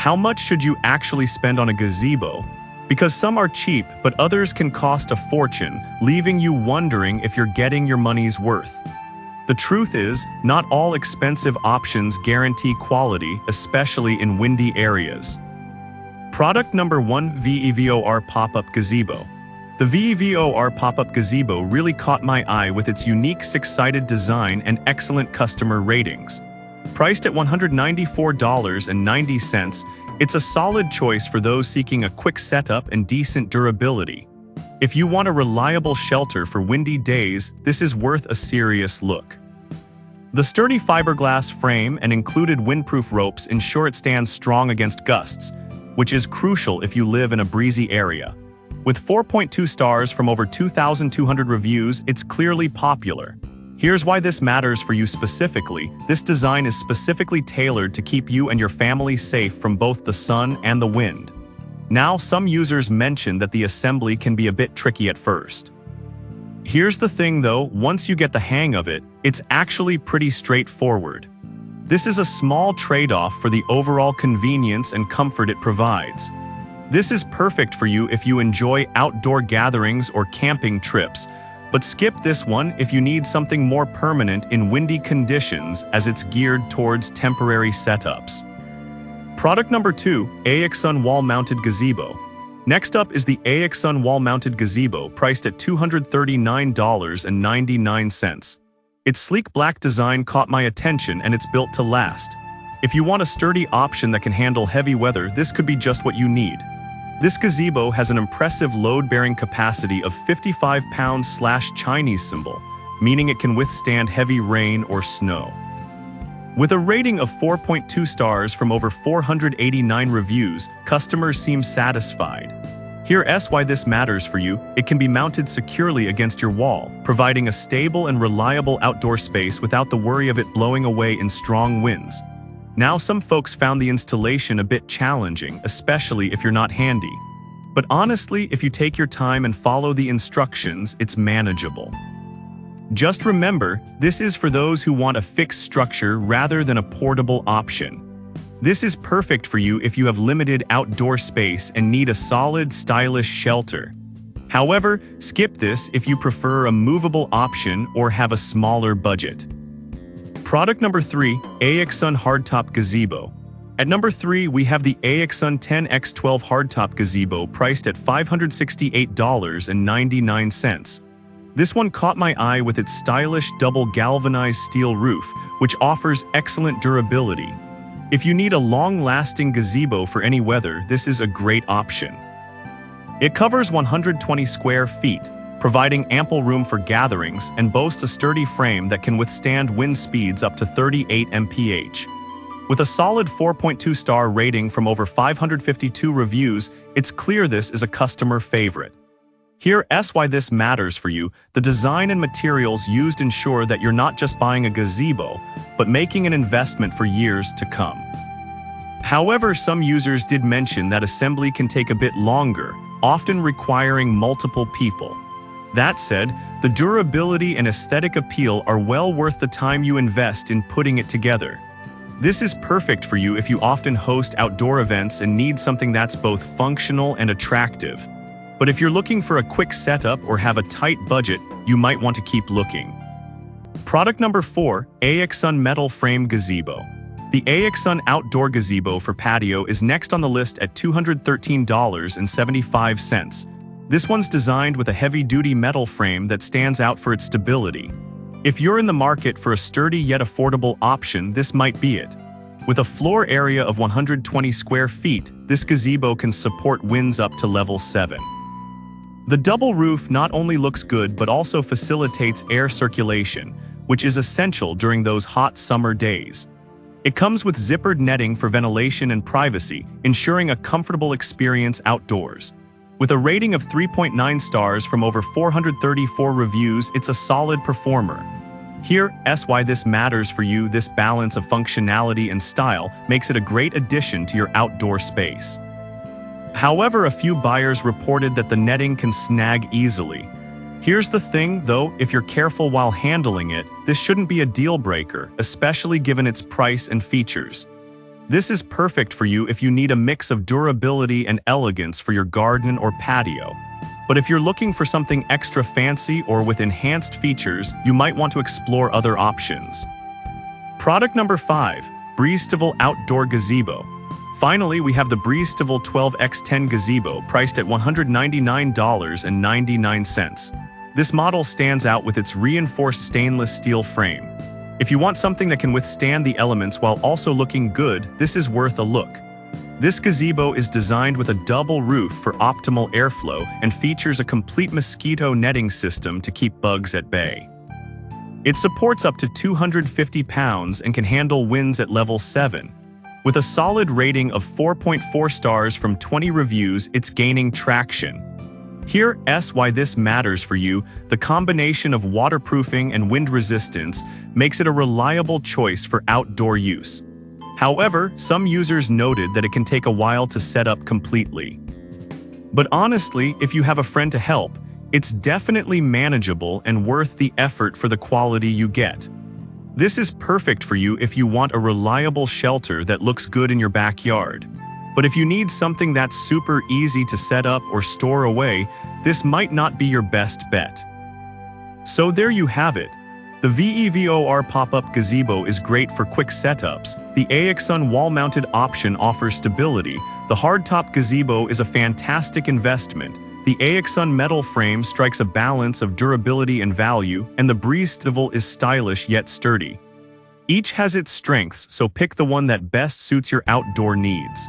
How much should you actually spend on a gazebo? Because some are cheap, but others can cost a fortune, leaving you wondering if you're getting your money's worth. The truth is, not all expensive options guarantee quality, especially in windy areas. Product number 1: VEVOR Pop-Up Gazebo. The VEVOR Pop-Up Gazebo really caught my eye with its unique six-sided design and excellent customer ratings. Priced at $194.90, it's a solid choice for those seeking a quick setup and decent durability. If you want a reliable shelter for windy days, this is worth a serious look. The sturdy fiberglass frame and included windproof ropes ensure it stands strong against gusts, which is crucial if you live in a breezy area. With 4.2 stars from over 2,200 reviews, it's clearly popular. Here's why this matters for you specifically. This design is specifically tailored to keep you and your family safe from both the sun and the wind. Now, some users mention that the assembly can be a bit tricky at first. Here's the thing though, once you get the hang of it, it's actually pretty straightforward. This is a small trade-off for the overall convenience and comfort it provides. This is perfect for you if you enjoy outdoor gatherings or camping trips, but skip this one if you need something more permanent in windy conditions, as it's geared towards temporary setups. Product number 2: AXUN Wall-Mounted Gazebo. Next up is the AXUN Wall-Mounted Gazebo, priced at $239.99. Its sleek black design caught my attention, and it's built to last. If you want a sturdy option that can handle heavy weather, this could be just what you need. This gazebo has an impressive load-bearing capacity of 55 pounds/Chinese symbol, meaning it can withstand heavy rain or snow. With a rating of 4.2 stars from over 489 reviews, customers seem satisfied. Here's why this matters for you. It can be mounted securely against your wall, providing a stable and reliable outdoor space without the worry of it blowing away in strong winds. Now, some folks found the installation a bit challenging, especially if you're not handy. But honestly, if you take your time and follow the instructions, it's manageable. Just remember, this is for those who want a fixed structure rather than a portable option. This is perfect for you if you have limited outdoor space and need a solid, stylish shelter. However, skip this if you prefer a movable option or have a smaller budget. Product number 3: AXUN Hardtop Gazebo. At number 3, we have the AXUN 10x12 Hardtop Gazebo, priced at $568.99. This one caught my eye with its stylish double galvanized steel roof, which offers excellent durability. If you need a long-lasting gazebo for any weather, this is a great option. It covers 120 square feet, providing ample room for gatherings, and boasts a sturdy frame that can withstand wind speeds up to 38 mph. With a solid 4.2-star rating from over 552 reviews, it's clear this is a customer favorite. Here's why this matters for you. The design and materials used ensure that you're not just buying a gazebo, but making an investment for years to come. However, some users did mention that assembly can take a bit longer, often requiring multiple people. That said, the durability and aesthetic appeal are well worth the time you invest in putting it together. This is perfect for you if you often host outdoor events and need something that's both functional and attractive. But if you're looking for a quick setup or have a tight budget, you might want to keep looking. Product number 4: AXUN Metal Frame Gazebo. The AXUN Outdoor Gazebo for patio is next on the list at $213.75. This one's designed with a heavy-duty metal frame that stands out for its stability. If you're in the market for a sturdy yet affordable option, this might be it. With a floor area of 120 square feet, this gazebo can support winds up to level 7. The double roof not only looks good but also facilitates air circulation, which is essential during those hot summer days. It comes with zippered netting for ventilation and privacy, ensuring a comfortable experience outdoors. With a rating of 3.9 stars from over 434 reviews, it's a solid performer. Here's why this matters for you. This balance of functionality and style makes it a great addition to your outdoor space. However, a few buyers reported that the netting can snag easily. Here's the thing, though, if you're careful while handling it, this shouldn't be a deal breaker, especially given its price and features. This is perfect for you if you need a mix of durability and elegance for your garden or patio. But if you're looking for something extra fancy or with enhanced features, you might want to explore other options. Product number 5, Breezestival Outdoor Gazebo. Finally, we have the Breezestival 12x10 Gazebo, priced at $199.99. This model stands out with its reinforced stainless steel frame. If you want something that can withstand the elements while also looking good, this is worth a look. This gazebo is designed with a double roof for optimal airflow and features a complete mosquito netting system to keep bugs at bay. It supports up to 250 pounds and can handle winds at level 7. With a solid rating of 4.4 stars from 20 reviews, it's gaining traction. Here's why this matters for you. The combination of waterproofing and wind resistance makes it a reliable choice for outdoor use. However, some users noted that it can take a while to set up completely. But honestly, if you have a friend to help, it's definitely manageable and worth the effort for the quality you get. This is perfect for you if you want a reliable shelter that looks good in your backyard. But if you need something that's super easy to set up or store away, this might not be your best bet. So there you have it. The VEVOR pop-up gazebo is great for quick setups. The AXUN wall-mounted option offers stability. The hardtop gazebo is a fantastic investment. The AXUN metal frame strikes a balance of durability and value, and the Breezestival is stylish yet sturdy. Each has its strengths, so pick the one that best suits your outdoor needs.